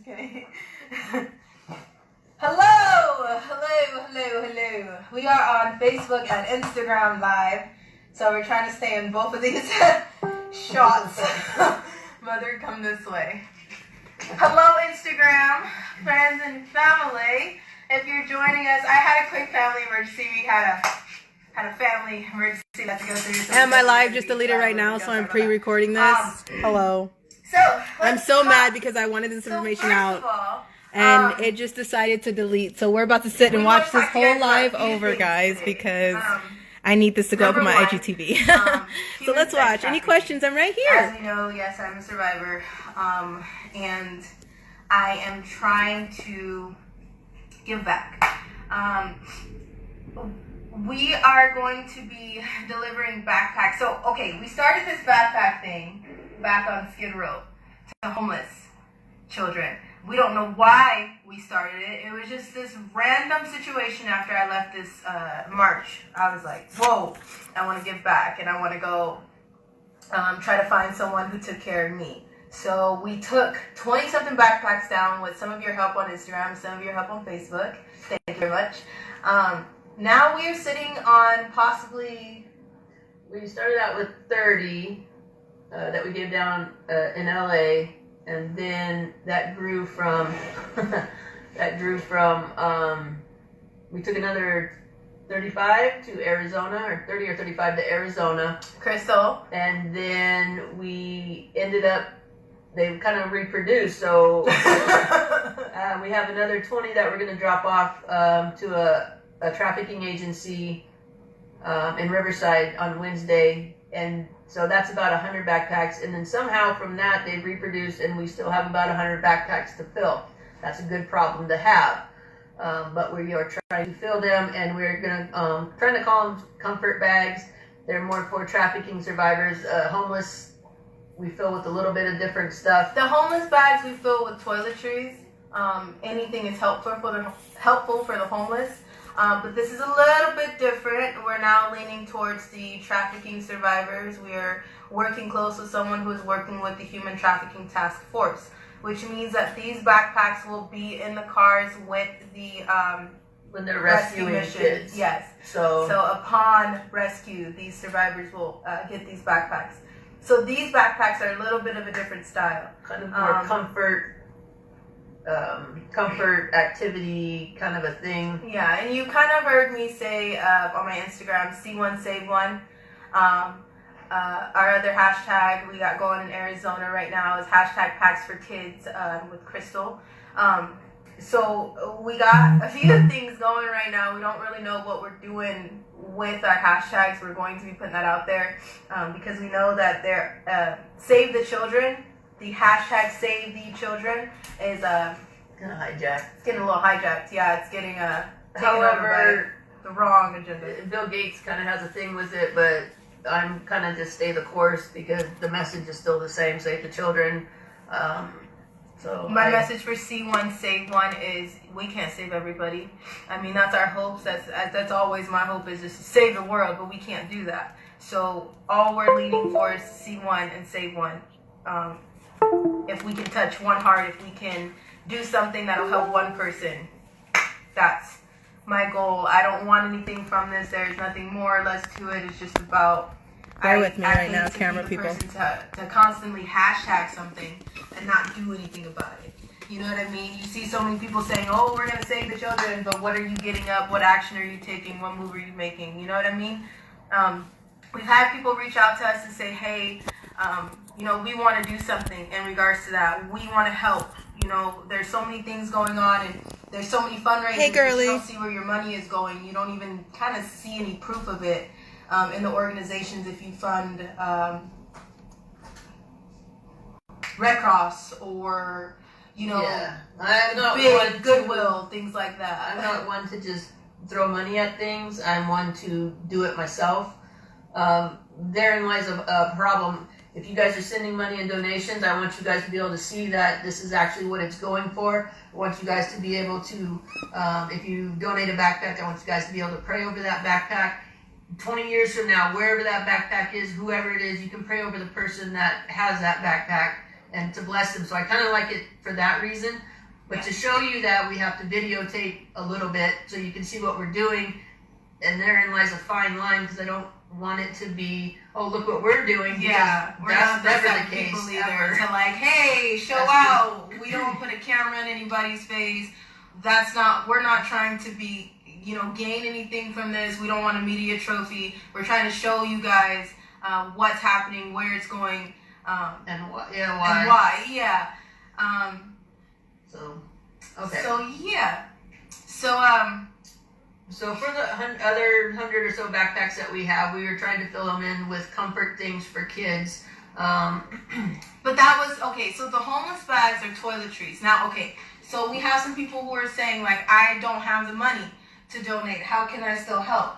just kidding. Hello! We are on Facebook and Instagram Live, so we're trying to stay in both of these shots. Mother, come this way. Hello, Instagram, friends and family. If you're joining us, I had a quick family emergency. We had a family emergency that to go through. So and my live just deleted right now, so I'm pre-recording this. Hello. So I'm so mad because I wanted this information out, and it just decided to delete. So we're about to sit and watch this whole live over, guys, because I need this to go up on my IGTV. So let's watch. Any questions? I'm right here. As you know, yes, I'm a survivor, and I am trying to give back. We are going to be delivering backpacks. So, okay, we started this backpack thing back on Skid Row to homeless children. We don't know why we started it. It was just this random situation after I left this march. I was like, whoa, I want to give back, and I want to go try to find someone who took care of me. So we took 20-something backpacks down with some of your help on Instagram, some of your help on Facebook. Thank you very much. Now we are sitting on possibly... We started out with 30 that we gave down in LA, and then that grew from we took another 35 to Arizona, or 30 or 35 to Arizona. Crystal. And then we ended up, they kind of reproduced, so we have another 20 that we're going to drop off to a trafficking agency in Riverside on Wednesday, and so that's about 100 backpacks, and then somehow from that they've reproduced, and we still have about 100 backpacks to fill. That's a good problem to have, but we are trying to fill them, and we're gonna trying to call them comfort bags. They're more for trafficking survivors. Homeless, we fill with a little bit of different stuff. The homeless bags we fill with toiletries. Anything is helpful for the homeless. But this is a little bit different. We're now leaning towards the trafficking survivors. We are working close with someone who is working with the Human Trafficking Task Force, which means that these backpacks will be in the cars with the when they're rescuing kids. Yes. So upon rescue, these survivors will get these backpacks. So these backpacks are a little bit of a different style. Kind of more comfort activity kind of a thing. Yeah, and you kind of heard me say on my Instagram, C1 Save One. Our other hashtag we got going in Arizona right now is hashtag Packs for Kids with Crystal. So we got a few things going right now. We don't really know what we're doing with our hashtags. We're going to be putting that out there because we know that they're Save the Children. The hashtag Save the Children is kind of hijacked. It's getting a little hijacked. Yeah, it's getting however, the wrong agenda. Bill Gates kind of has a thing with it, but I'm kind of just stay the course because the message is still the same: save the children. So my message for C1 Save One is we can't save everybody. I mean, that's our hopes. That's always my hope is just to save the world, but we can't do that. So all we're leaning for is C1 and Save One. If we can touch one heart, if we can do something that'll help one person, that's my goal. I don't want anything from this. There's nothing more or less to it. It's just about bear with me right now, camera people. To constantly hashtag something and not do anything about it. You know what I mean? You see so many people saying, oh, we're going to save the children, but what are you getting up? What action are you taking? What move are you making? You know what I mean? We've had people reach out to us and say, hey, you know, we want to do something in regards to that. We want to help. You know, there's so many things going on, and there's so many fundraisers. Hey, girly. You don't see where your money is going. You don't even kind of see any proof of it in the organizations if you fund Red Cross or, you know, I'm not big Goodwill, things like that. I'm not one to just throw money at things. I'm one to do it myself. Therein lies a problem. If you guys are sending money and donations, I want you guys to be able to see that this is actually what it's going for. I want you guys to be able to, if you donate a backpack, I want you guys to be able to pray over that backpack. 20 years from now, wherever that backpack is, whoever it is, you can pray over the person that has that backpack and to bless them. So I kind of like it for that reason. But to show you that, we have to videotape a little bit so you can see what we're doing. And therein lies a fine line, because I don't want it to be, oh, look what we're doing. Yeah, we're that's not never the the case people either. ever. To like, hey, show That's out. We don't put a camera in anybody's face. We're not trying to be, gain anything from this. We don't want a media trophy. We're trying to show you guys what's happening, where it's going, And why? and why. Yeah. So, okay. So yeah. So for the other 100 or so backpacks that we have, we were trying to fill them in with comfort things for kids. But that was, okay, so the homeless bags are toiletries. Now, okay, so we have some people who are saying, like, I don't have the money to donate. How can I still help?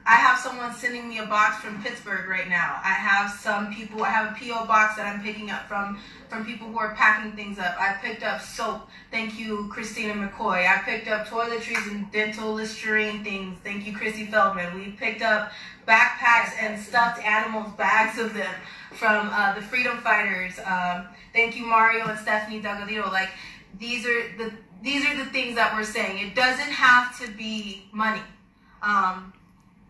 I have someone sending me a box from Pittsburgh right now. I have a P.O. box that I'm picking up from people who are packing things up. I picked up soap. Thank you, Christina McCoy. I picked up toiletries and dental Listerine things. Thank you, Chrissy Feldman. We picked up backpacks and stuffed animals, bags of them from the Freedom Fighters. Thank you, Mario and Stephanie Delgadillo. Like, these are the things that we're saying. It doesn't have to be money.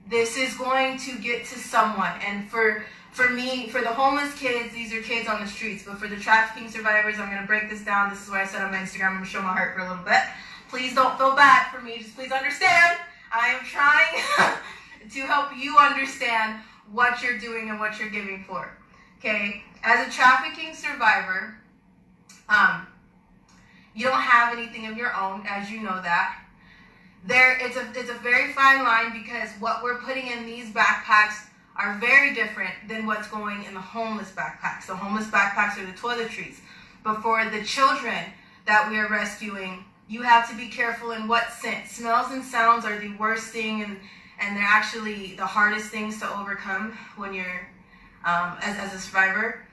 This is going to get to someone. And for me, for the homeless kids, these are kids on the streets. But for the trafficking survivors, I'm going to break this down. This is what I said on my Instagram. I'm going to show my heart for a little bit. Please don't feel bad for me. Just please understand. I am trying to help you understand what you're doing and what you're giving for. Okay? As a trafficking survivor, you don't have anything of your own, as you know that. It's a very fine line, because what we're putting in these backpacks are very different than what's going in the homeless backpacks. The homeless backpacks are the toiletries. But for the children that we are rescuing, you have to be careful in what sense. Smells and sounds are the worst thing, and they're actually the hardest things to overcome when you're as a survivor.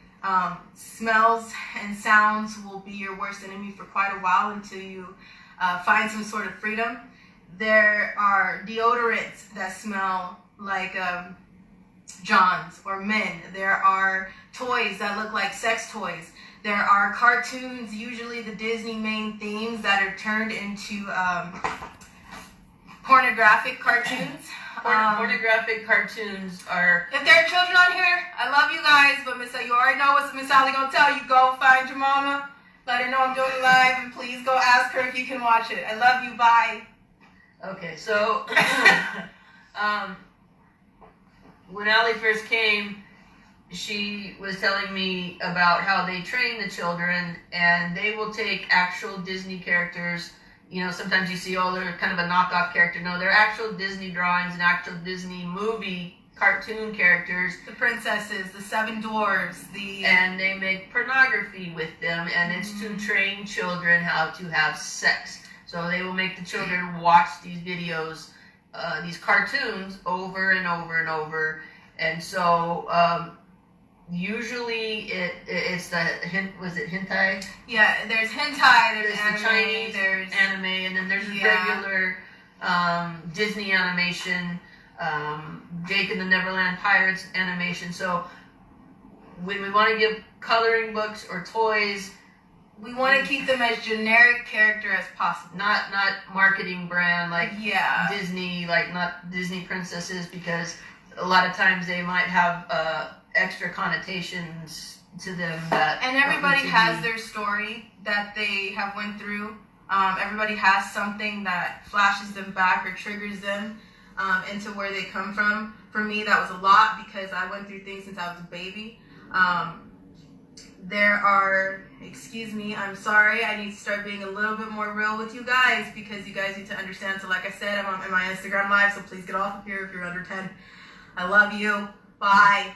Smells and sounds will be your worst enemy for quite a while until you find some sort of freedom. There are deodorants that smell like Johns or men. There are toys that look like sex toys. There are cartoons, usually the Disney main themes, that are turned into pornographic cartoons. Pornographic cartoons are... If there are children on here, I love you guys, but you already know what Miss Sally gonna tell you. Go find your mama, let her know I'm doing it live, and please go ask her if you can watch it. I love you, bye. Okay, so when Allie first came, she was telling me about how they train the children, and they will take actual Disney characters. Sometimes you see, oh, they're kind of a knockoff character. No, they're actual Disney drawings and actual Disney movie cartoon characters. The princesses, the seven dwarves, and they make pornography with them, and it's to train children how to have sex. So they will make the children watch these videos, these cartoons, over and over and over. And so usually it's the was it hentai? Yeah, there's hentai, there's anime, the Chinese, there's anime, and then there's regular Disney animation, Jake and the Neverland Pirates animation. So when we want to give coloring books or toys, we want to keep them as generic character as possible. Not marketing brand like yeah. Disney, like not Disney princesses, because a lot of times they might have extra connotations to them that. And everybody has their story that they have went through. Everybody has something that flashes them back or triggers them into where they come from. For me, that was a lot, because I went through things since I was a baby. There are, excuse me, I'm sorry, I need to start being a little bit more real with you guys, because you guys need to understand. So like I said, I'm in my Instagram live, so please get off of here if you're under 10. I love you. Bye.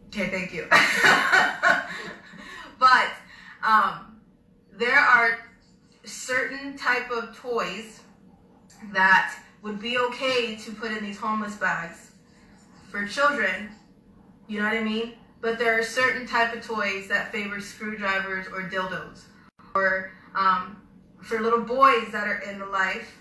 Okay, thank you. But there are certain type of toys that would be okay to put in these homeless bags for children. You know what I mean? But there are certain type of toys that favor screwdrivers or dildos. Or for little boys that are in the life,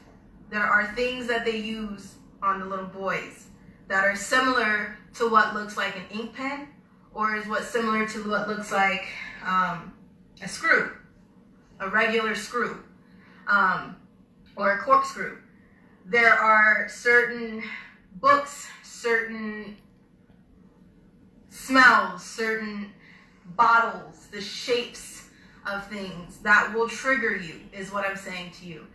there are things that they use on the little boys that are similar to what looks like an ink pen or is what's similar to what looks like a screw, a regular screw, or a corkscrew. There are certain books, certain smells, certain bottles, the shapes of things that will trigger you, is what I'm saying to you.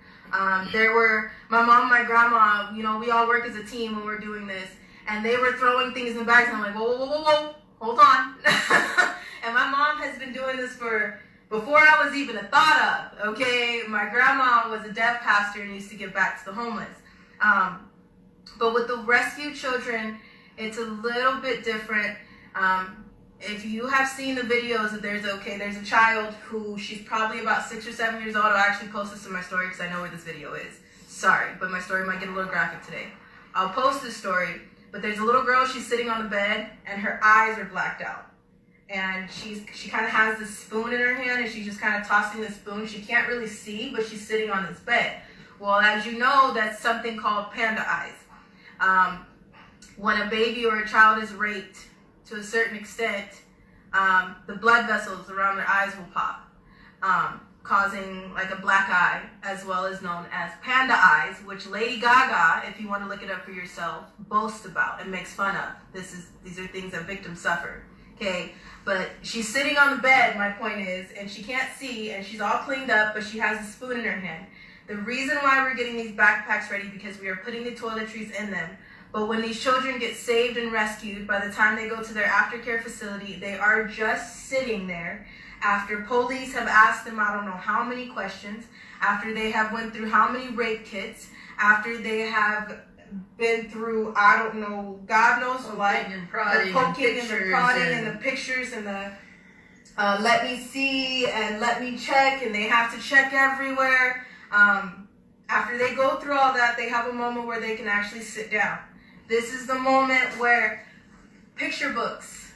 There were my mom, my grandma, you know, we all work as a team when we're doing this, and they were throwing things in the bags, and I'm like, whoa, whoa, whoa, whoa, hold on. And my mom has been doing this before I was even a thought of, okay? My grandma was a deaf pastor and used to give back to the homeless. But with the rescue children, it's a little bit different. If you have seen the videos, there's a child who, she's probably about 6 or 7 years old. I'll actually post this in my story because I know where this video is. Sorry, but my story might get a little graphic today. I'll post this story, but there's a little girl, she's sitting on the bed, and her eyes are blacked out. And she kind of has this spoon in her hand, and she's just kind of tossing the spoon. She can't really see, but she's sitting on this bed. Well, as you know, that's something called panda eyes. When a baby or a child is raped, to a certain extent, the blood vessels around their eyes will pop, causing like a black eye, as well as known as panda eyes, which Lady Gaga, if you want to look it up for yourself, boasts about and makes fun of. These are things that victims suffer. Okay, but she's sitting on the bed, my point is, and she can't see, and she's all cleaned up, but she has a spoon in her hand. The reason why we're getting these backpacks ready, because we are putting the toiletries in them. But when these children get saved and rescued, by the time they go to their aftercare facility, they are just sitting there after police have asked them I don't know how many questions, after they have went through how many rape kits, after they have been through, I don't know, God knows what, and prodding, the poking and the prodding and the pictures and the let me see and let me check, and they have to check everywhere. After they go through all that, they have a moment where they can actually sit down. This is the moment where picture books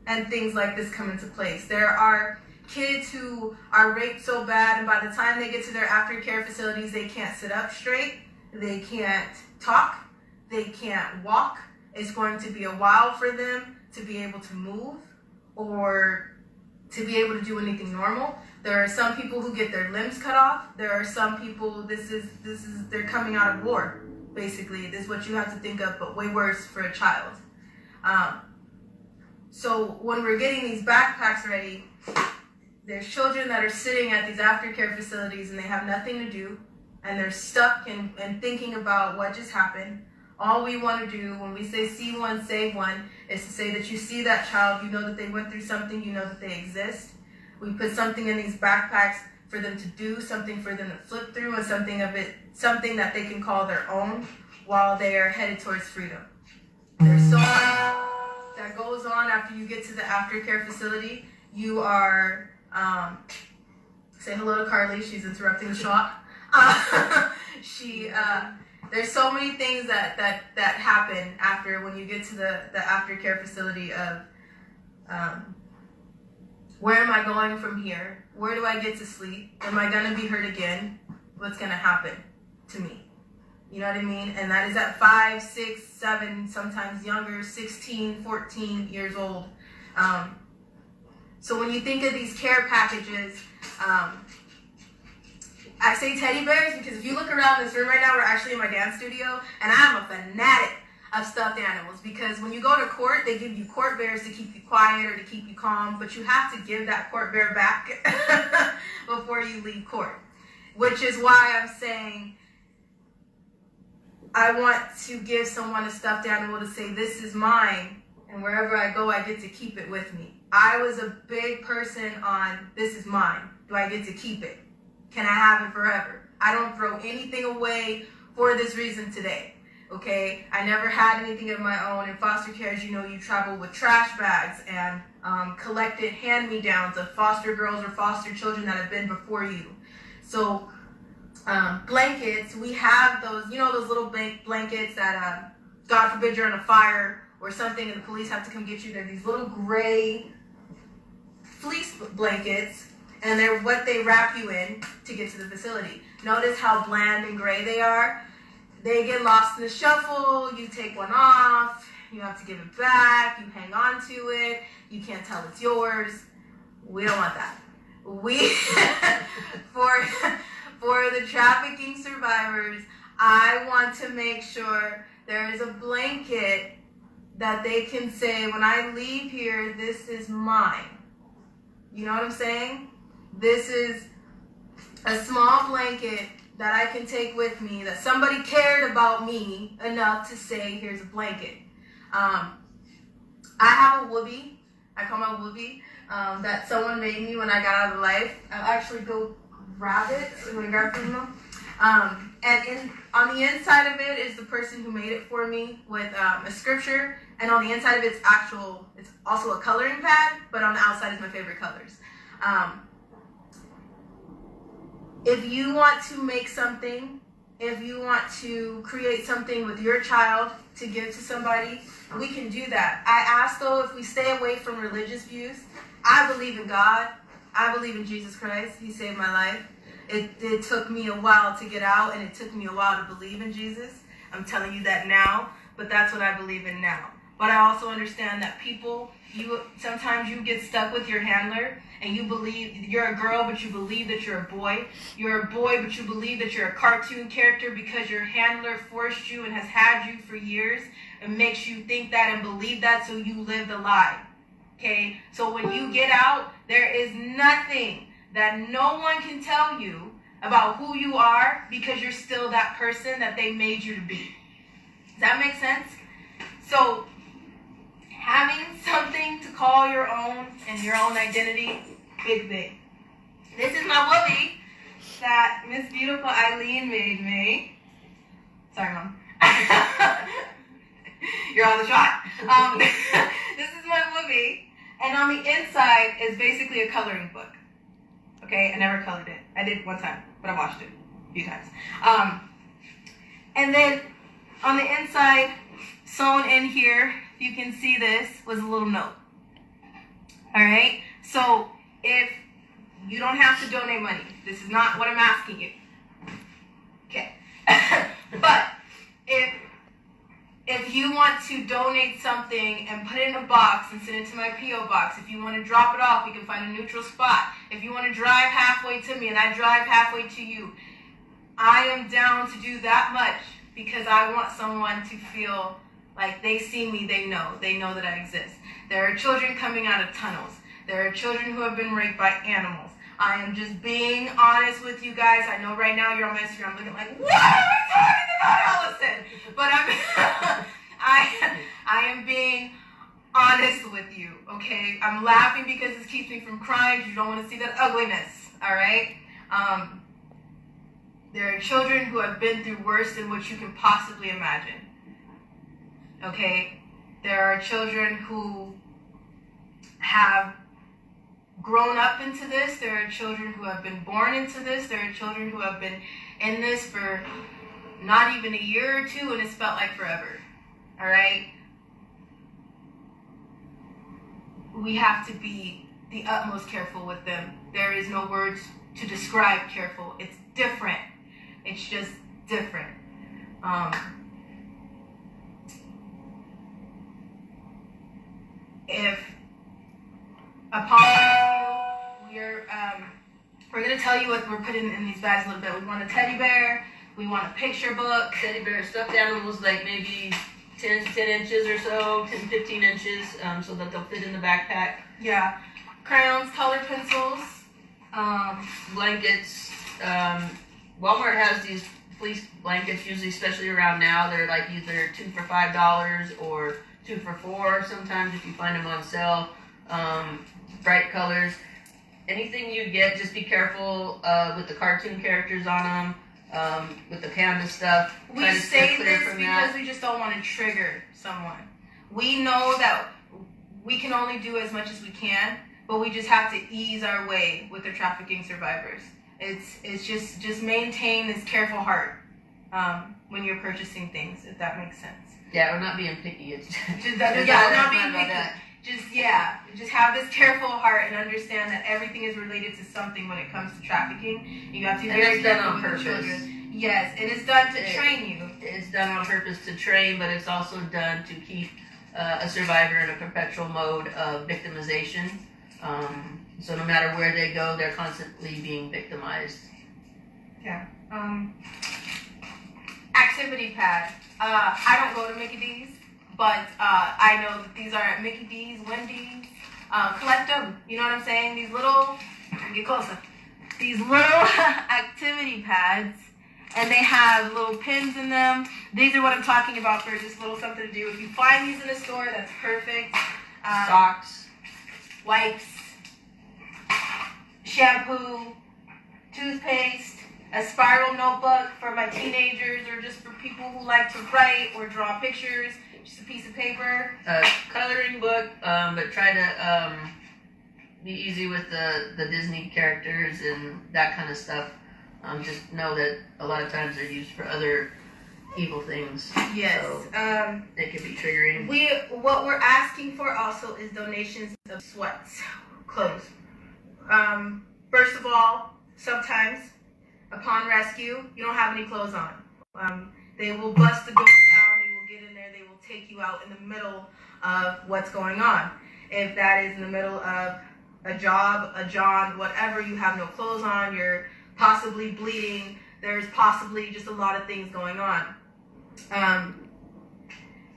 and things like this come into place. There are kids who are raped so bad, and by the time they get to their aftercare facilities, they can't sit up straight, they can't talk, they can't walk. It's going to be a while for them to be able to move or to be able to do anything normal. There are some people who get their limbs cut off. There are some people, they're coming out of war, basically. This is what you have to think of, but way worse for a child. So when we're getting these backpacks ready, there's children that are sitting at these aftercare facilities and they have nothing to do, and they're stuck and thinking about what just happened. All we want to do when we say see one, save one, is to say that you see that child, you know that they went through something, you know that they exist. We put something in these backpacks for them to do, something for them to flip through, and something that they can call their own while they are headed towards freedom. There's so much that goes on after you get to the aftercare facility. You are, say hello to Carly, she's interrupting the shot. There's so many things that happen after when you get to the aftercare facility of, where am I going from here? Where do I get to sleep? Am I going to be hurt again? What's going to happen to me? You know what I mean? And that is at 5, 6, 7, sometimes younger, 16, 14 years old. So when you think of these care packages, I say teddy bears because if you look around this room right now, we're actually in my dance studio, and I'm a fanatic of stuffed animals, because when you go to court, they give you court bears to keep you quiet or to keep you calm, but you have to give that court bear back before you leave court, which is why I'm saying I want to give someone a stuffed animal to say, this is mine, and wherever I go, I get to keep it with me. I was a big person on, this is mine. Do I get to keep it? Can I have it forever? I don't throw anything away for this reason today. Okay, I never had anything of my own. In foster care, as you know, you travel with trash bags and collected hand-me-downs of foster girls or foster children that have been before you. So blankets, we have those, you know, those little blankets that, God forbid you're on a fire or something and the police have to come get you. They're these little gray fleece blankets, and they're what they wrap you in to get to the facility. Notice how bland and gray they are. They get lost in the shuffle, you take one off, You have to give it back. You hang on to it. You can't tell it's yours. We don't want that. We, for the trafficking survivors, I want to make sure there is a blanket that they can say, when I leave here, this is mine. You know what I'm saying? This is a small blanket that I can take with me, that somebody cared about me enough to say, here's a blanket. I have a whoopee. I call my whoopee, that someone made me when I got out of life. I'll actually go grab it. I'm going to grab it from them. And on the inside of it is the person who made it for me with a scripture. And on the inside of it, it's also a coloring pad, but on the outside is my favorite colors. If you want to make something, if you want to create something with your child to give to somebody, we can do that. I ask, though, if we stay away from religious views. I believe in God. I believe in Jesus Christ. He saved my life. It took me a while to get out, and it took me a while to believe in Jesus. I'm telling you that now, but that's what I believe in now. But I also understand that people, sometimes you get stuck with your handler, and you believe you're a girl, but you believe that you're a boy. You're a boy, but you believe that you're a cartoon character because your handler forced you and has had you for years and makes you think that and believe that, so you live the lie. Okay? So when you get out, there is nothing that no one can tell you about who you are because you're still that person that they made you to be. Does that make sense? So having something to call your own and your own identity, big thing. This is my whoopee that Miss Beautiful Eileen made me. Sorry, Mom. You're on the shot. This is my whoopee, and on the inside is basically a coloring book. Okay, I never colored it. I did one time, but I washed it a few times. And then on the inside, sewn in here, you can see this, was a little note. All right, so if you don't have to donate money, this is not what I'm asking you. Okay, but if you want to donate something and put it in a box and send it to my P.O. box, if you want to drop it off, we can find a neutral spot. If you want to drive halfway to me and I drive halfway to you, I am down to do that much because I want someone to feel like they see me, they know that I exist. There are children coming out of tunnels. There are children who have been raped by animals. I am just being honest with you guys. I know right now you're on my Instagram looking like, what are we talking about, Allison? But I am being honest with you, okay? I'm laughing because it keeps me from crying. You don't want to see that ugliness, all right? There are children who have been through worse than what you can possibly imagine, okay? There are children who have grown up into this. There are children who have been born into this. There are children who have been in this for not even a year or two, and it's felt like forever. All right? We have to be the utmost careful with them. There is no words to describe careful. It's different. It's just different. If upon we're going to tell you what we're putting in these bags a little bit. We want a teddy bear. We want a picture book. Teddy bear, stuffed animals, like maybe 10 inches or so, 10, 15 inches, so that they'll fit in the backpack. Yeah. Crayons, colored pencils. Blankets. Walmart has these fleece blankets, usually, especially around now. They're like either 2 for $5 or 2 for $4 sometimes if you find them on sale. Bright colors. Anything you get, just be careful with the cartoon characters on them, with the panda stuff. We say this because we just don't want to trigger someone. We know that we can only do as much as we can, but we just have to ease our way with the trafficking survivors. It's just maintain this careful heart when you're purchasing things, if that makes sense. Yeah, we're not being picky. It's we're not being picky. Just have this careful heart and understand that everything is related to something when it comes to trafficking. You have to be very careful with the children. Yes, and it's done to train you. It's done on purpose to train, but it's also done to keep a survivor in a perpetual mode of victimization. So no matter where they go, they're constantly being victimized. Yeah. Activity pad. I don't go to Mickey D's, but I know that these are at Mickey D's, Wendy's. Collect them. You know what I'm saying? These little, get closer. These little activity pads, and they have little pins in them. These are what I'm talking about for just little something to do. If you find these in a store, that's perfect. Socks, wipes, shampoo, toothpaste, a spiral notebook for my teenagers or just for people who like to write or draw pictures, just a piece of paper. A coloring book, but try to be easy with the Disney characters and that kind of stuff. Just know that a lot of times they're used for other evil things. Yes. So it could be triggering. What we're asking for also is donations of sweats, clothes. First of all, sometimes upon rescue, you don't have any clothes on. They will bust the door down, they will get in there, they will take you out in the middle of what's going on. If that is in the middle of a job, a John, whatever, you have no clothes on, you're possibly bleeding, there's possibly just a lot of things going on.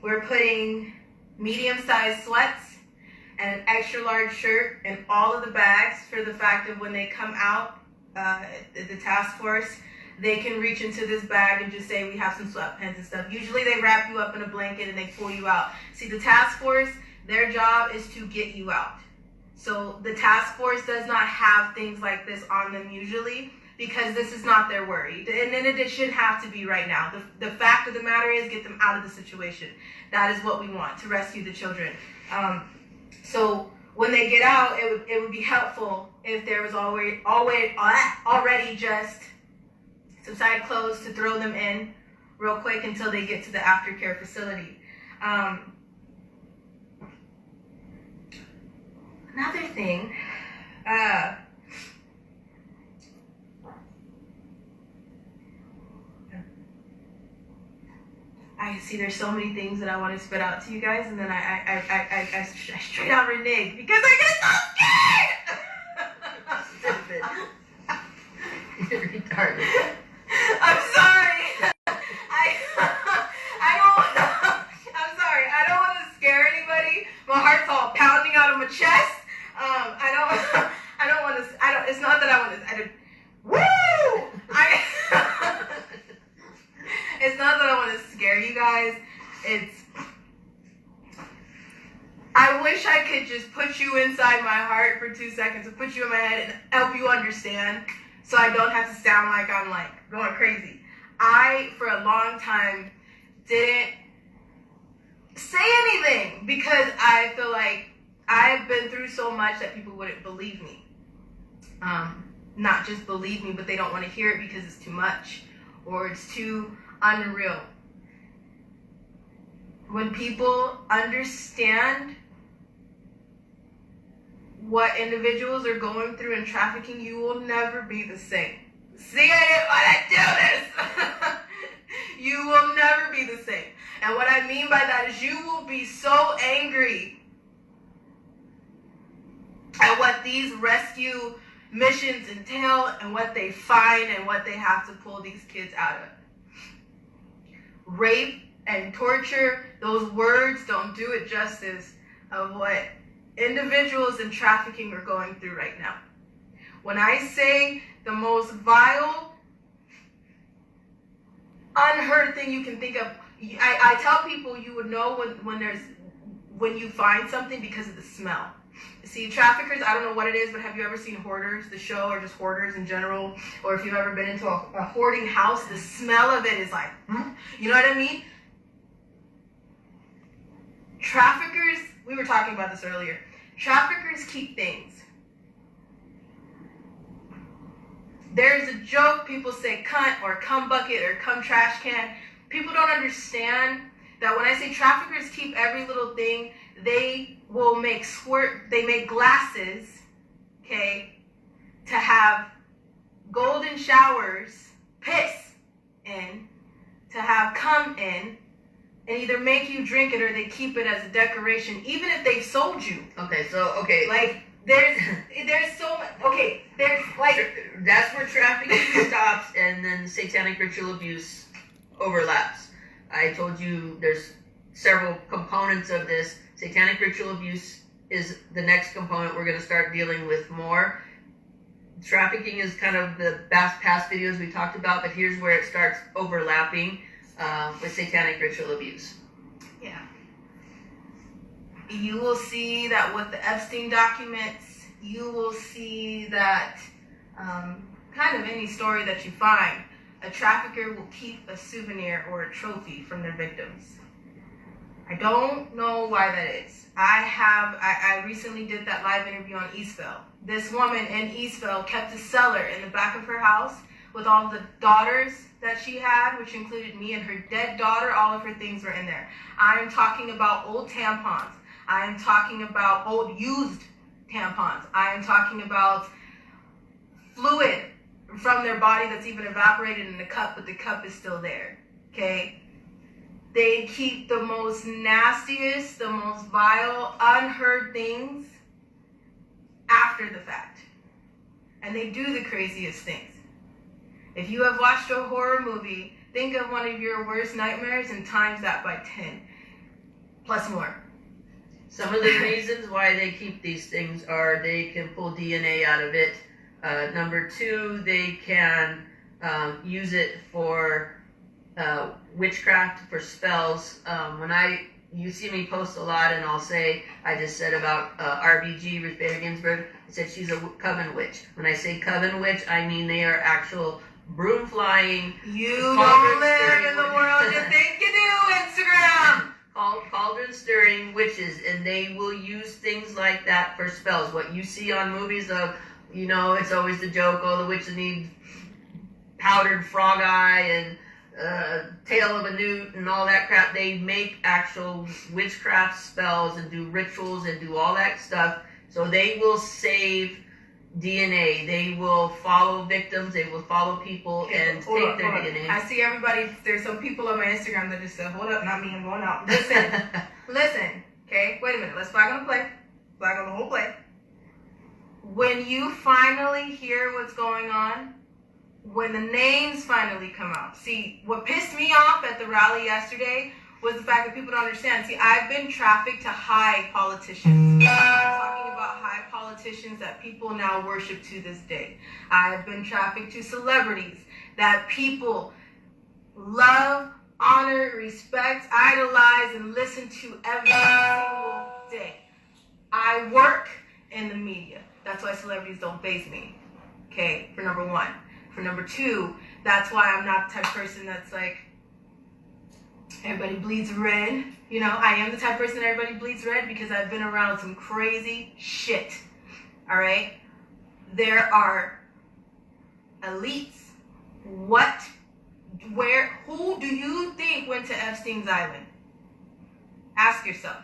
We're putting medium-sized sweats and an extra large shirt in all of the bags for the fact of when they come out, the task force, they can reach into this bag and just say, we have some sweatpants and stuff. Usually they wrap you up in a blanket and they pull you out. See, the task force, their job is to get you out. So the task force does not have things like this on them usually because this is not their worry. And it shouldn't have to be right now. The fact of the matter is get them out of the situation. That is what we want, to rescue the children. So when they get out, it would be helpful if there was already just some side clothes to throw them in real quick until they get to the aftercare facility. Another thing, I see there's so many things that I want to spit out to you guys, and then I straight out renege because I get so scared. Stupid. You're retarded. I'm sorry. I'm sorry. I don't want to scare anybody. My heart's all pounding out of my chest. I don't want to. It's not that I want to. Woo! It's not that I want to scare you guys. I wish I could just put you inside my heart for 2 seconds and put you in my head and help you understand so I don't have to sound like I'm like going crazy. I, for a long time, didn't say anything because I feel like I've been through so much that people wouldn't believe me. Not just believe me, but they don't want to hear it because it's too much or it's too unreal. When people understand what individuals are going through in trafficking, you will never be the same. See, I didn't want to do this. You will never be the same. And what I mean by that is you will be so angry at what these rescue missions entail and what they find and what they have to pull these kids out of. Rape and torture, those words don't do it justice of what individuals in trafficking are going through right now. When I say the most vile, unheard thing you can think of, I tell people you would know when you find something because of the smell. See, traffickers, I don't know what it is, but have you ever seen Hoarders, the show, or just hoarders in general? Or if you've ever been into a hoarding house, the smell of it is like, you know what I mean? Traffickers, we were talking about this earlier. Traffickers keep things. There's a joke, people say cunt or cum bucket or cum trash can. People don't understand that when I say traffickers keep every little thing, they will make they make glasses, okay, to have golden showers, piss in, to have cum in and either make you drink it or they keep it as a decoration, even if they've sold you. Okay. Like, there's so much. Okay, there's like. That's where trafficking stops, and then satanic ritual abuse overlaps. I told you there's several components of this. Satanic ritual abuse is the next component we're going to start dealing with more. Trafficking is kind of the past videos we talked about, but here's where it starts overlapping with satanic ritual abuse. Yeah. You will see that with the Epstein documents, you will see that kind of any story that you find, a trafficker will keep a souvenir or a trophy from their victims. I don't know why that is. I recently did that live interview on Eastville. This woman in Eastville kept a cellar in the back of her house with all the daughters that she had, which included me and her dead daughter. All of her things were in there. I am talking about old tampons. I am talking about old used tampons. I am talking about fluid from their body that's even evaporated in the cup, but the cup is still there. Okay? They keep the most nastiest, the most vile, unheard things after the fact. And they do the craziest things. If you have watched a horror movie, think of one of your worst nightmares and times that by 10. Plus more. Some of the reasons why they keep these things are they can pull DNA out of it. Number two, they can use it for witchcraft, for spells. You see me post a lot, and I'll say, I just said about RBG, Ruth Bader Ginsburg, I said she's a coven witch. When I say coven witch, I mean they are actual broom flying. You don't live in the world you think you do, Instagram! Cauldron stirring witches, and they will use things like that for spells. What you see on movies of, it's always the joke, the witches need powdered frog eye and tail of a newt and all that crap. They make actual witchcraft spells and do rituals and do all that stuff. So they will save DNA. They will follow victims. They will follow people and take their DNA. I see everybody. There's some people on my Instagram that just said, hold up, not me, I'm going out. Listen, okay? Wait a minute. Let's flag on the play. Flag on the whole play. When you finally hear what's going on, when the names finally come out. See, what pissed me off at the rally yesterday was the fact that people don't understand. See, I've been trafficked to high politicians. I'm talking about high politicians that people now worship to this day. I have been trafficked to celebrities that people love, honor, respect, idolize, and listen to every single day. I work in the media. That's why celebrities don't faze me. Okay, for number one. For number two, that's why I'm not the type of person that's like, everybody bleeds red. I am the type of person that everybody bleeds red because I've been around some crazy shit. All right? There are elites. Who do you think went to Epstein's Island? Ask yourself.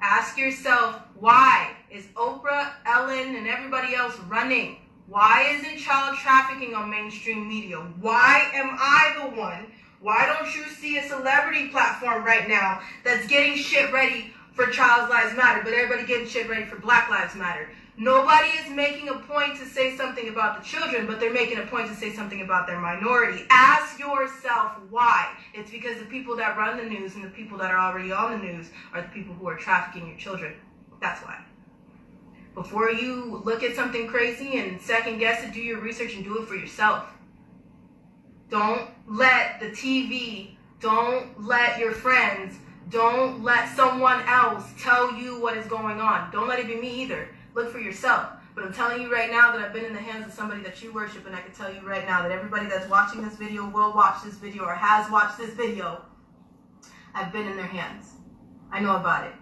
Ask yourself, why is Oprah, Ellen, and everybody else running? Why isn't child trafficking on mainstream media? Why am I the one? Why don't you see a celebrity platform right now that's getting shit ready for Child Lives Matter, but everybody getting shit ready for Black Lives Matter? Nobody is making a point to say something about the children, but they're making a point to say something about their minority. Ask yourself why. It's because the people that run the news and the people that are already on the news are the people who are trafficking your children. That's why. Before you look at something crazy and second guess it, do your research and do it for yourself. Don't let the TV, don't let your friends, don't let someone else tell you what is going on. Don't let it be me either. Look for yourself. But I'm telling you right now that I've been in the hands of somebody that you worship, and I can tell you right now that everybody that's watching this video will watch this video or has watched this video. I've been in their hands. I know about it.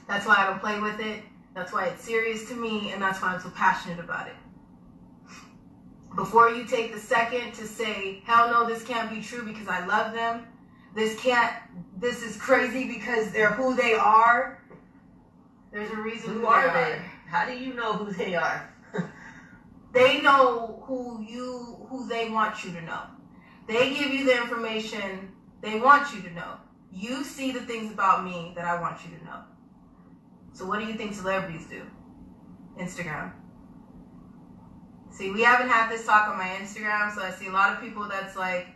That's why I don't play with it. That's why it's serious to me, and that's why I'm so passionate about it. Before you take the second to say, hell no, this can't be true because I love them. This is crazy because they're who they are. There's a reason who are they. How do you know who they are? They know who they want you to know. They give you the information they want you to know. You see the things about me that I want you to know. So what do you think celebrities do? Instagram. See, we haven't had this talk on my Instagram, so I see a lot of people that's like,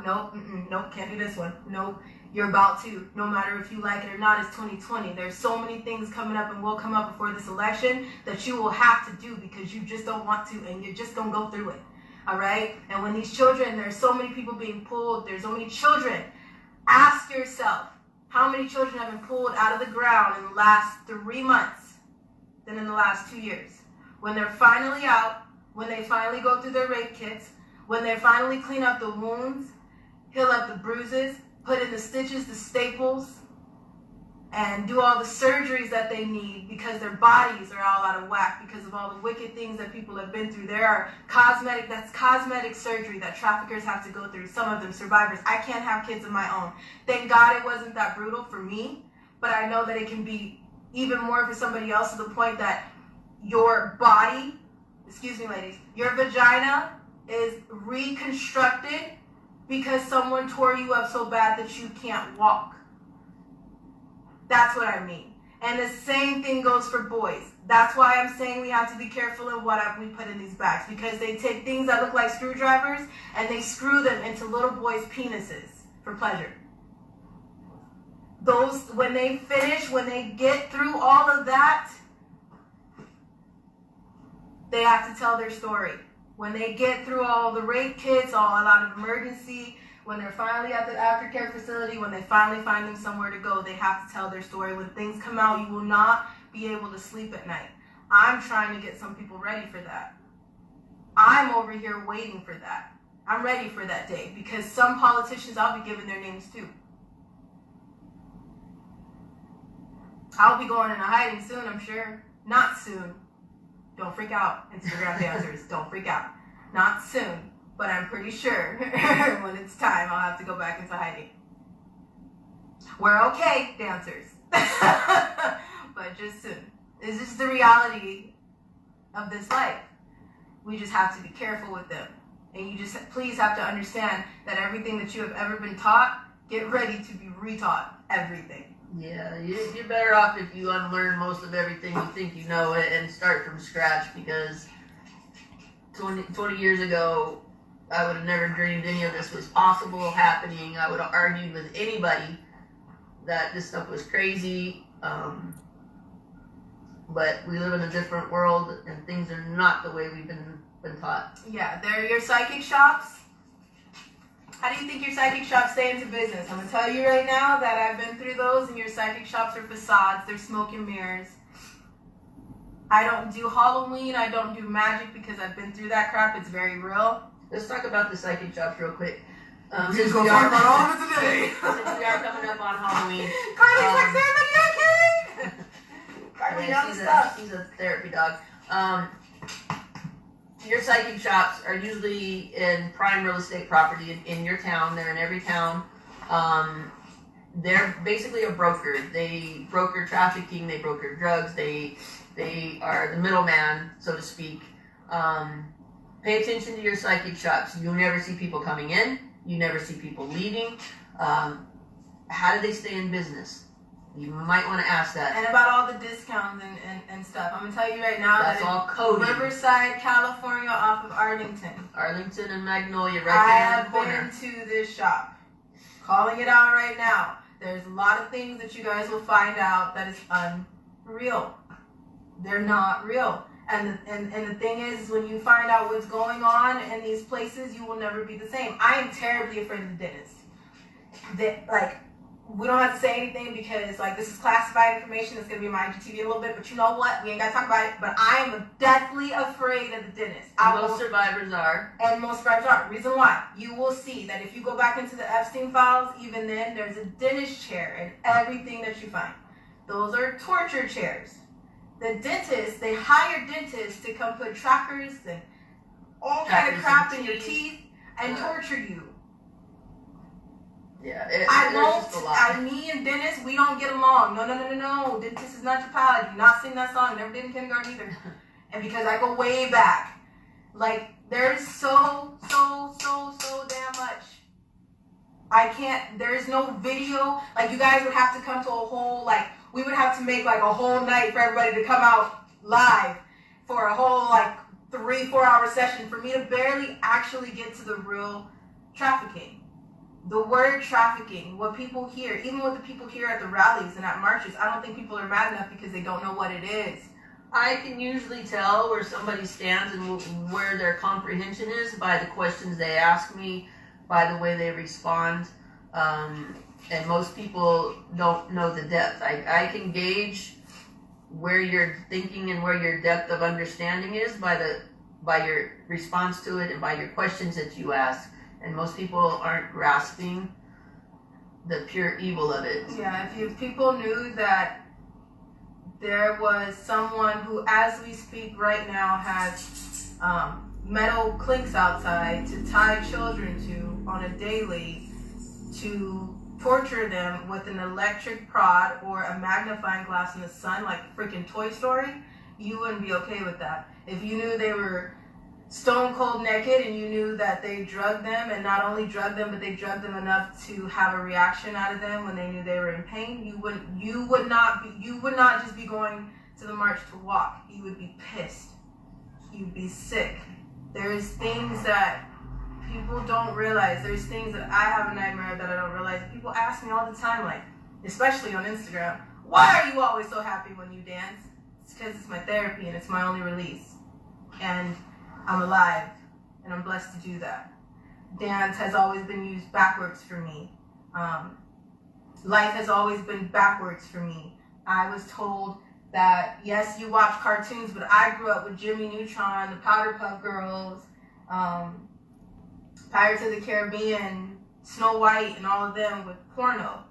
nope, nope, can't do this one. Nope, you're about to. No matter if you like it or not, it's 2020. There's so many things coming up and will come up before this election that you will have to do because you just don't want to and you're just going to go through it. All right? And when these children, there's so many people being pulled, there's so many children. Ask yourself, how many children have been pulled out of the ground in the last 3 months than in the last 2 years? When they're finally out, when they finally go through their rape kits, when they finally clean up the wounds, heal up the bruises, put in the stitches, the staples, and do all the surgeries that they need because their bodies are all out of whack because of all the wicked things that people have been through. There are that's cosmetic surgery that traffickers have to go through, some of them survivors. I can't have kids of my own. Thank God it wasn't that brutal for me, but I know that it can be even more for somebody else to the point that your body, excuse me ladies, your vagina is reconstructed because someone tore you up so bad that you can't walk. That's what I mean. And the same thing goes for boys. That's why I'm saying we have to be careful of what we put in these bags, because they take things that look like screwdrivers and they screw them into little boys' penises for pleasure. Those, when they finish, when they get through all of that, they have to tell their story. When they get through all the rape kits, a lot of emergency, when they're finally at the aftercare facility, when they finally find them somewhere to go, they have to tell their story. When things come out, you will not be able to sleep at night. I'm trying to get some people ready for that. I'm over here waiting for that. I'm ready for that day because some politicians, I'll be giving their names too. I'll be going into hiding soon, I'm sure. Not soon. Don't freak out, Instagram dancers. Don't freak out. Not soon. But I'm pretty sure when it's time, I'll have to go back into hiding. We're okay, dancers. But just soon. It's just the reality of this life. We just have to be careful with them. And you just please have to understand that everything that you have ever been taught, get ready to be retaught everything. Yeah, you're better off if you unlearn most of everything you think you know and start from scratch, because 20 years ago, I would have never dreamed any of this was possible, happening. I would have argued with anybody that this stuff was crazy. But we live in a different world, and things are not the way we've been taught. Yeah, they're your psychic shops. How do you think your psychic shops stay into business? I'm going to tell you right now that I've been through those, and your psychic shops are facades. They're smoke and mirrors. I don't do Halloween. I don't do magic because I've been through that crap. It's very real. Let's talk about the psychic shops real quick. Since we are coming up on Halloween. He's a therapy dog. Your psychic shops are usually in prime real estate property in your town. They're in every town. They're basically a broker. They broker trafficking. They broker drugs. They are the middleman, so to speak. Pay attention to your psychic shops. You'll never see people coming in. You never see people leaving. How do they stay in business? You might want to ask that. And about all the discounts and stuff. I'm going to tell you right now that's all coded. Riverside, California, off of Arlington. Arlington and Magnolia, right there in the corner. I have been to this shop. Calling it out right now. There's a lot of things that you guys will find out that is unreal. They're not real. And the thing is, when you find out what's going on in these places, you will never be the same. I am terribly afraid of the dentist. We don't have to say anything because, this is classified information. It's going to be my IGTV in a little bit. But you know what? We ain't got to talk about it. But I am deathly afraid of the dentist. Most survivors are. And most survivors are. Reason why? You will see that if you go back into the Epstein files, even then, there's a dentist chair in everything that you find. Those are torture chairs. The dentists, they hire dentists to come put trackers and all kind of crap in your teeth and torture you. Yeah, me and dentists, we don't get along. No. Dentist is not your pal. I do not sing that song. Never did in kindergarten either. And because I go way back, there's so damn much there is no video. Like, you guys would have to come to a whole, like, we would have to make, like, a whole night for everybody to come out live for a whole, like, 3-4 hour session for me to barely actually get to the real trafficking. The word trafficking, what people hear, even what the people hear at the rallies and at marches, I don't think people are mad enough because they don't know what it is. I can usually tell where somebody stands and where their comprehension is by the questions they ask me, by the way they respond, and most people don't know the depth. I can gauge where your thinking and where your depth of understanding is by your response to it and by your questions that you ask. And most people aren't grasping the pure evil of it. Yeah, if people knew that there was someone who, as we speak right now, has metal clinks outside to tie children to on a daily, to torture them with an electric prod or a magnifying glass in the sun like freaking Toy Story, you wouldn't be okay with that. If you knew they were stone cold naked and you knew that they drugged them, and not only drugged them, but they drugged them enough to have a reaction out of them when they knew they were in pain, you would not just be going to the march to walk. You would be pissed. You'd be sick. There's things that people don't realize. There's things that I have a nightmare of that I don't realize. People ask me all the time, like, especially on Instagram, why are you always so happy when you dance? It's because it's my therapy and it's my only release. And I'm alive, and I'm blessed to do that. Dance has always been used backwards for me. Life has always been backwards for me. I was told that, yes, you watch cartoons, but I grew up with Jimmy Neutron, the Powderpuff Girls, Pirates of the Caribbean, Snow White, and all of them with porno.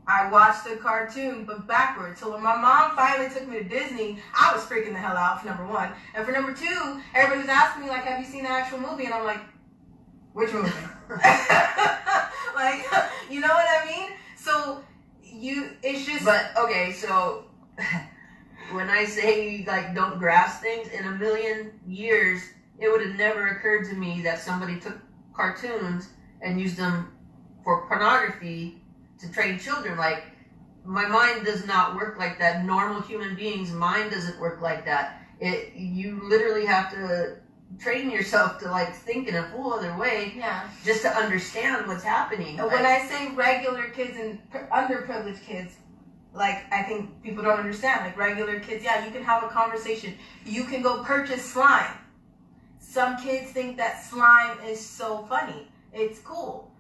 I watched the cartoon, but backwards. So when my mom finally took me to Disney, I was freaking the hell out, for number one. And for number two, everybody was asking me, like, have you seen the actual movie? And I'm like, which movie? Like, you know what I mean? So, it's just... But, okay, so, when I say, like, don't grasp things, in a million years, it would have never occurred to me that somebody took cartoons and used them for pornography to train children. Like, my mind does not work like that. Normal human beings' mind doesn't work like that. You literally have to train yourself to, like, think in a whole other way, yeah, just to understand what's happening. And when I say regular kids and underprivileged kids, like, I think people don't understand. Like, regular kids, yeah, you can have a conversation. You can go purchase slime. Some kids think that slime is so funny. It's cool.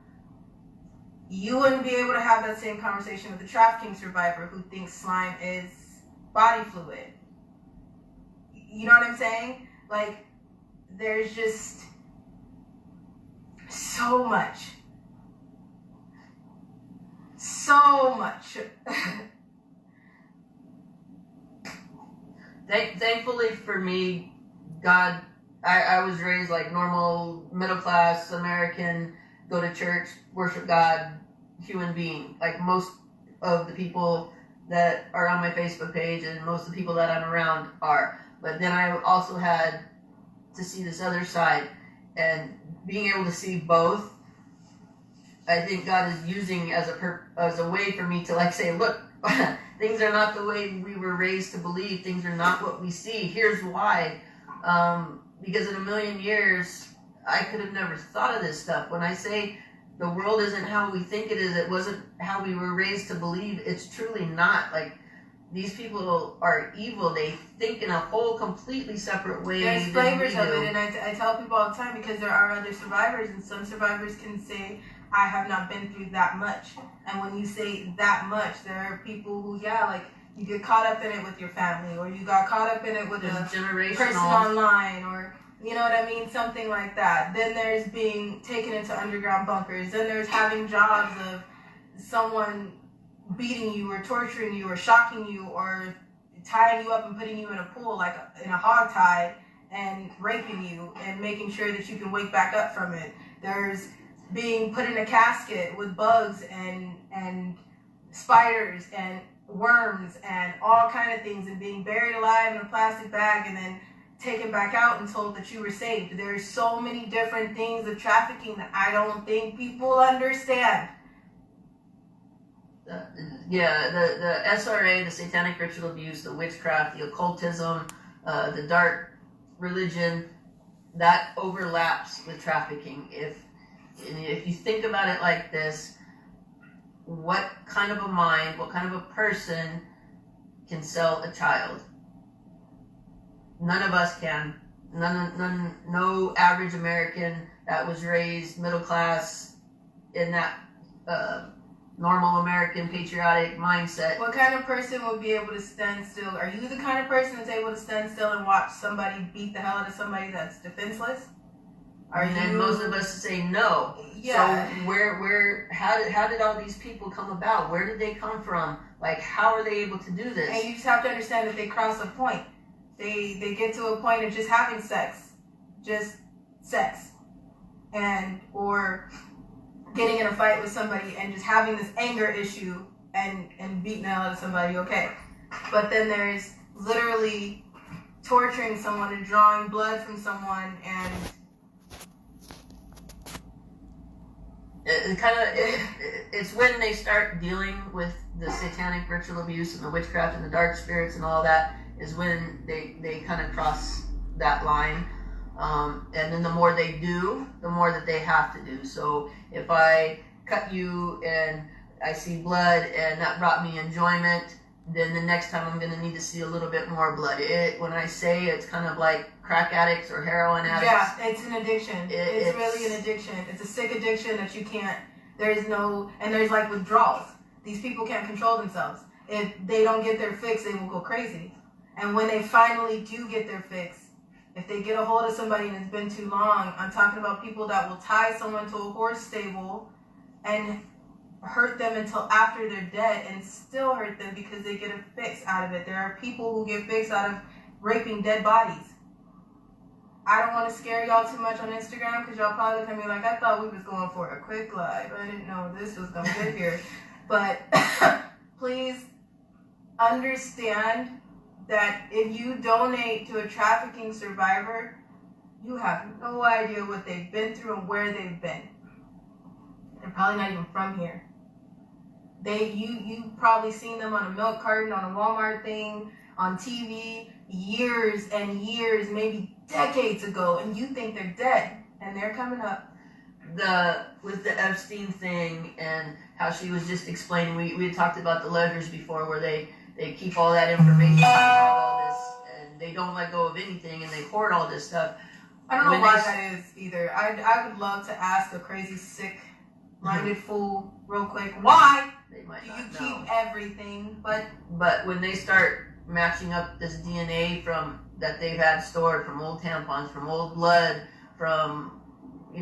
You wouldn't be able to have that same conversation with a trafficking survivor who thinks slime is body fluid. You know what I'm saying? Like, there's just so much. So much. Thankfully for me, God, I was raised like normal, middle class, American, go to church, worship God, human being. Like most of the people that are on my Facebook page and most of the people that I'm around are. But then I also had to see this other side, and being able to see both, I think God is using as a way for me to, like, say, look, things are not the way we were raised to believe. Things are not what we see. Here's why. Because in a million years, I could have never thought of this stuff. When I say the world isn't how we think it is, it wasn't how we were raised to believe, it's truly not. Like, these people are evil. They think in a whole completely separate way. There's flavors of it, and I tell people all the time, because there are other survivors, and some survivors can say, I have not been through that much. And when you say that much, there are people who, yeah, like, you get caught up in it with your family, or you got caught up in it with a person online, or, you know what I mean, something like that. Then there's being taken into underground bunkers. Then there's having jobs of someone beating you or torturing you or shocking you or tying you up and putting you in a pool, like in a hog tie, and raping you and making sure that you can wake back up from it. There's being put in a casket with bugs and spiders and worms and all kind of things, and being buried alive in a plastic bag and then taken back out and told that you were saved. There's so many different things of trafficking that I don't think people understand. The SRA, the satanic ritual abuse, the witchcraft, the occultism, the dark religion, that overlaps with trafficking. If you think about it like this, what kind of a mind, what kind of a person can sell a child? None of us can. No average American that was raised middle class in that normal American patriotic mindset. What kind of person would be able to stand still? Are you the kind of person that's able to stand still and watch somebody beat the hell out of somebody that's defenseless? And most of us say no. Yeah. So how did all these people come about? Where did they come from? Like, how are they able to do this? And you just have to understand that they cross a point. They get to a point of just having sex. Just sex. Or getting in a fight with somebody and just having this anger issue and beating the hell out of somebody, okay. But then there's literally torturing someone and drawing blood from someone, and it's when they start dealing with the satanic ritual abuse and the witchcraft and the dark spirits and all that is when they kind of cross that line. And then the more they do, the more that they have to do. So if I cut you and I see blood and that brought me enjoyment, then the next time I'm going to need to see a little bit more blood. When I say it's kind of like crack addicts or heroin addicts. Yeah, it's an addiction. It's really an addiction. It's a sick addiction that you can't, and there's like withdrawals. These people can't control themselves. If they don't get their fix, they will go crazy. And when they finally do get their fix, if they get a hold of somebody and it's been too long, I'm talking about people that will tie someone to a horse stable and hurt them until after they're dead and still hurt them because they get a fix out of it. There are people who get fix out of raping dead bodies. I don't want to scare y'all too much on Instagram because y'all probably look at me like, I thought we was going for a quick live. I didn't know this was going to get here. But please understand that if you donate to a trafficking survivor, you have no idea what they've been through and where they've been. They're probably not even from here. You've probably seen them on a milk carton, on a Walmart thing, on TV, years and years, maybe decades ago, and you think they're dead, and they're coming up. With the Epstein thing and how she was just explaining, we had talked about the ledgers before where they keep all that information and all this, and they don't let go of anything, and they hoard all this stuff. I don't know why that is either. I would love to ask a crazy, sick-minded fool real quick, why do you keep everything? But when they start matching up this DNA that they've had stored from old tampons, from old blood, from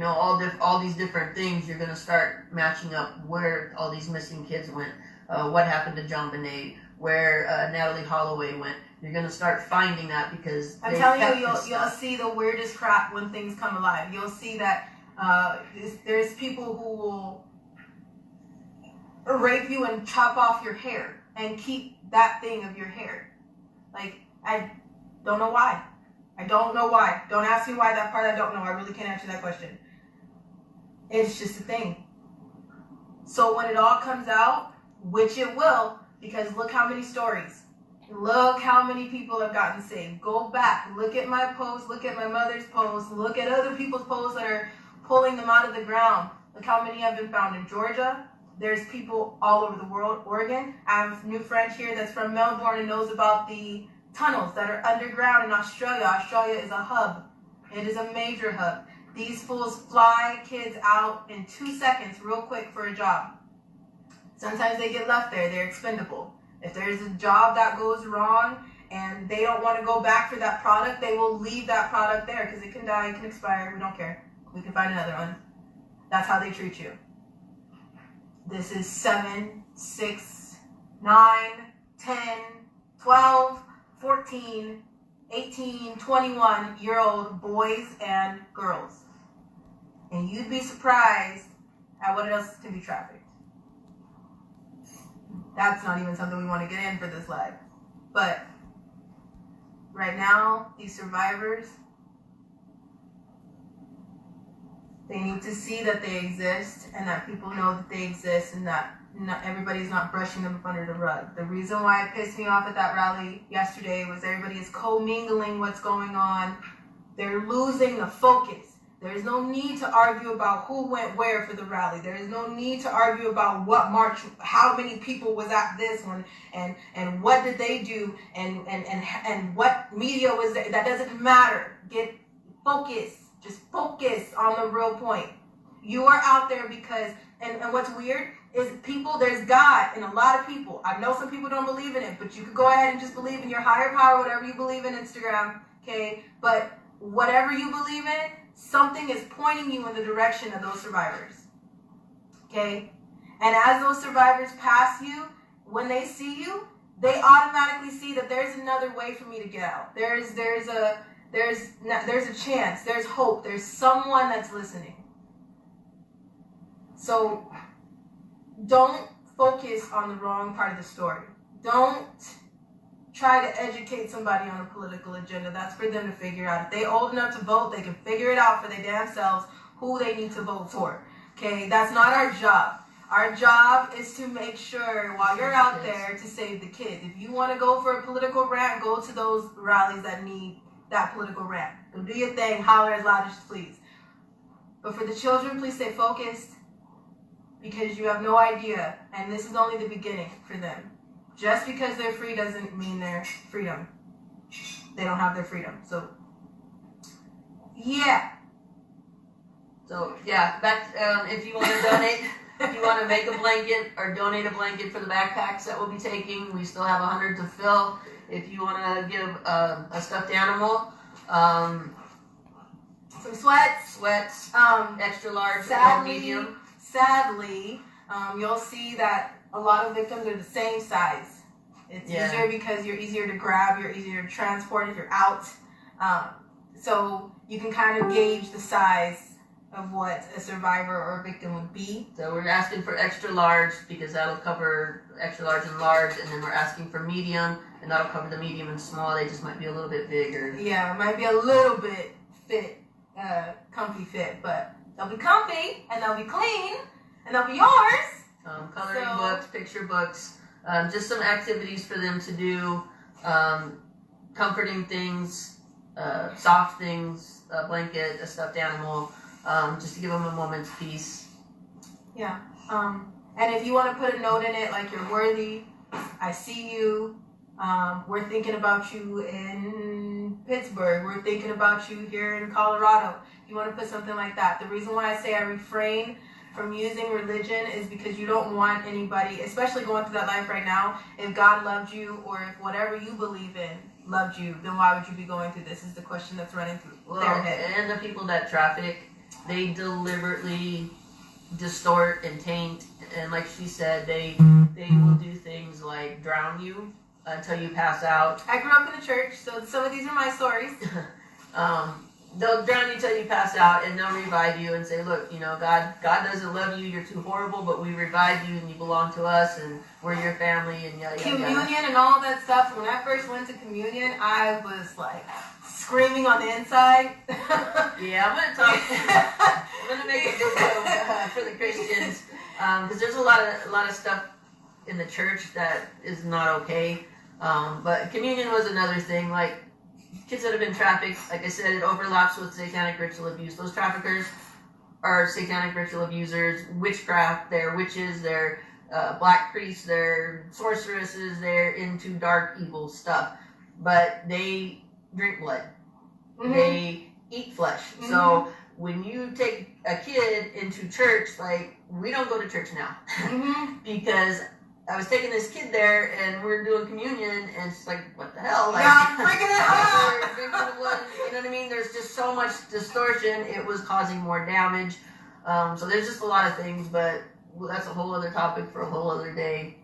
all these different things, you're going to start matching up where all these missing kids went, what happened to John Bonet, where Natalie Holloway went. You're going to start finding that because I'm telling you, you'll see the weirdest crap when things come alive. You'll see that there's people who will rape you and chop off your hair and keep that thing of your hair. Like, I don't know why. I don't know why. Don't ask me why that part. I don't know. I really can't answer that question. It's just a thing. So when it all comes out, which it will, because look how many stories. Look how many people have gotten saved. Go back. Look at my posts. Look at my mother's posts. Look at other people's posts that are pulling them out of the ground. Look how many have been found in Georgia. There's people all over the world. Oregon. I have a new friend here that's from Melbourne and knows about the tunnels that are underground in Australia. Australia is a hub. It is a major hub. These fools fly kids out in 2 seconds real quick for a job. Sometimes they get left there. They're expendable. If there's a job that goes wrong and they don't want to go back for that product, they will leave that product there because it can die, it can expire. We don't care. We can find another one. That's how they treat you. This is 7, 6, 9, 10, 12, 14, 18, 21-year-old boys and girls. And you'd be surprised at what else can be trafficked. That's not even something we want to get in for this live. But right now, these survivors, they need to see that they exist and that people know that they exist and that not everybody's not brushing them up under the rug. The reason why it pissed me off at that rally yesterday was everybody is commingling what's going on. They're losing the focus. There's no need to argue about who went where for the rally. There is no need to argue about what march, how many people was at this one, and what did they do, and what media was there. That doesn't matter. Get focused. Just focus on the real point. You are out there because, and what's weird is people, there's God in a lot of people. I know some people don't believe in it, but you could go ahead and just believe in your higher power, whatever you believe in Instagram, okay? But whatever you believe in, something is pointing you in the direction of those survivors, okay? And as those survivors pass you, when they see you, they automatically see that there's another way for me to get out. There's a chance, there's hope, there's someone that's listening. So don't focus on the wrong part of the story. Don't try to educate somebody on a political agenda. That's for them to figure out. If they're old enough to vote, they can figure it out for their damn selves who they need to vote for. Okay, that's not our job. Our job is to make sure while you're out there to save the kids. If you want to go for a political rant, go to those rallies that need that political rant. Go do your thing, holler as loud as you please. But for the children, please stay focused because you have no idea, and this is only the beginning for them. Just because they're free doesn't mean they're freedom. They don't have their freedom. So, yeah. So, yeah, back, if you want to donate, if you want to make a blanket or donate a blanket for the backpacks that we'll be taking, we still have 100 to fill. If you want to give a stuffed animal, some sweats, extra large or medium. Sadly, you'll see that a lot of victims are the same size. It's easier because you're easier to grab, you're easier to transport if you're out. So you can kind of gauge the size of what a survivor or a victim would be. So we're asking for extra large because that'll cover extra large and large, and then we're asking for medium, and that'll cover the medium and small. They just might be a little bit bigger. Yeah, it might be a little bit fit, comfy fit, but they'll be comfy, and they'll be clean, and they'll be yours. Coloring books, picture books, just some activities for them to do, comforting things, soft things, a blanket, a stuffed animal, just to give them a moment's peace. Yeah. And if you want to put a note in it, like, you're worthy, I see you, we're thinking about you in Pittsburgh, we're thinking about you here in Colorado. If you want to put something like that. The reason why I say I refrain from using religion is because you don't want anybody, especially going through that life right now, if God loved you or if whatever you believe in loved you, then why would you be going through this is the question that's running through their head. And the people that traffic, they deliberately distort and taint, and like she said, they will do things like drown you until you pass out. I grew up in a church, so some of these are my stories. They'll drown you till you pass out, and they'll revive you and say, look, God doesn't love you, you're too horrible, but we revive you and you belong to us and we're your family and yada, yada, communion yada. and all that stuff. When I first went to communion, I was like screaming on the inside. Yeah, I'm going to make a video for the Christians, because there's a lot of stuff in the church that is not okay. But communion was another thing, like, kids that have been trafficked, like I said, it overlaps with satanic ritual abuse. Those traffickers are satanic ritual abusers, witchcraft, they're witches, they're black priests, they're sorceresses, they're into dark, evil stuff. But they drink blood. Mm-hmm. They eat flesh. Mm-hmm. So when you take a kid into church, like, we don't go to church now. Mm-hmm. Because I was taking this kid there, and we're doing communion, and it's like, what the hell? Like, yeah, I'm freaking it out! We're drinking the blood, you know what I mean? There's just so much distortion. It was causing more damage. So there's just a lot of things, but that's a whole other topic for a whole other day.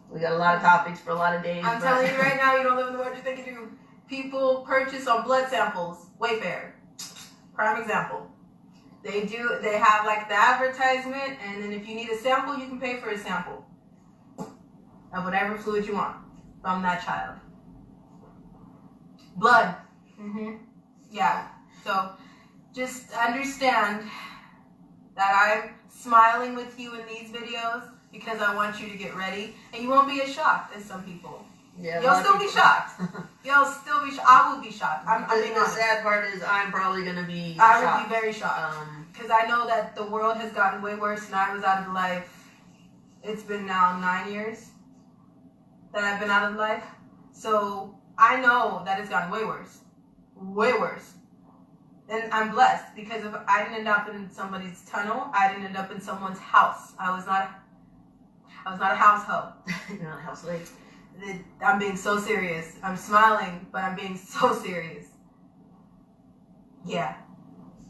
We got a lot of topics for a lot of days. I'm telling you right now, you don't live in the world you think you do. People purchase on blood samples. Wayfair, prime example. They have like the advertisement, and then if you need a sample, you can pay for a sample of whatever fluid you want from that child. blood. Yeah. So just understand that I'm smiling with you in these videos because I want you to get ready, and you won't be as shocked as some people. Yeah, you'll still be shocked. You'll still be shocked. I will be shocked. I'm being honest. The sad part is I'm probably going to be I shocked. would be very shocked. Because I know that the world has gotten way worse, and I was out of life. It's been now 9 years that I've been out of life. So I know that it's gotten way worse. Way worse. And I'm blessed because if I didn't end up in somebody's tunnel, I didn't end up in someone's house. I was not a household. You're not a house lady. I'm being so serious. I'm smiling, but I'm being so serious. Yeah.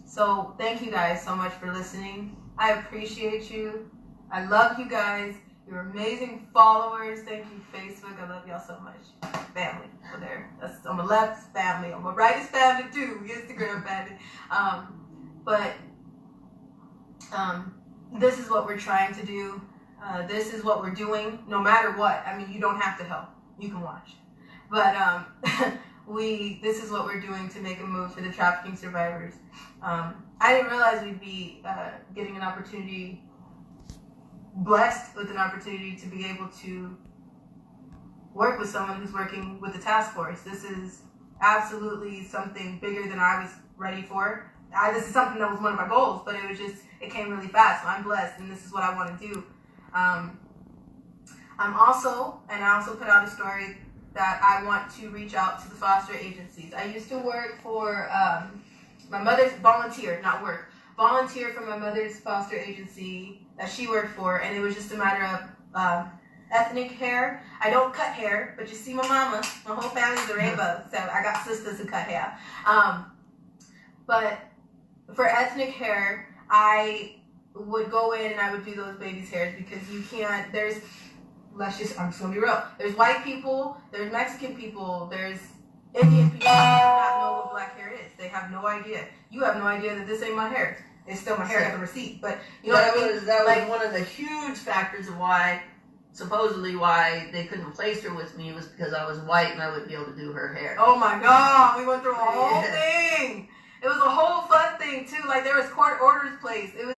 So thank you guys so much for listening. I appreciate you. I love you guys. You're amazing followers. Thank you, Facebook. I love y'all so much. Family over there. That's on my left is family. On my right is family too. Instagram family. This is what we're trying to do. This is what we're doing. No matter what. I mean, you don't have to help. You can watch. But this is what we're doing to make a move for the trafficking survivors. I didn't realize we'd be getting an opportunity, blessed with an opportunity to be able to work with someone who's working with the task force. This is absolutely something bigger than I was ready for. This is something that was one of my goals, but it came really fast. So I'm blessed, and this is what I want to do. I also put out a story that I want to reach out to the foster agencies. I used to work for my mother's volunteer for my mother's foster agency that she worked for, and it was just a matter of ethnic hair. I don't cut hair, but you see my mama, my whole family's a rainbow, so I got sisters who cut hair. But for ethnic hair, I would go in and I would do those babies' hairs because you can't, I'm just gonna be real. There's white people, there's Mexican people, there's Indian people who do not know what black hair is. They have no idea. You have no idea that this ain't my hair. It's still my hair, I have a receipt. But you know what I mean? That was one of the huge factors of supposedly why they couldn't place her with me was because I was white and I wouldn't be able to do her hair. Oh my God, we went through a whole thing. It was a whole fun thing too. Like there was court orders placed. It was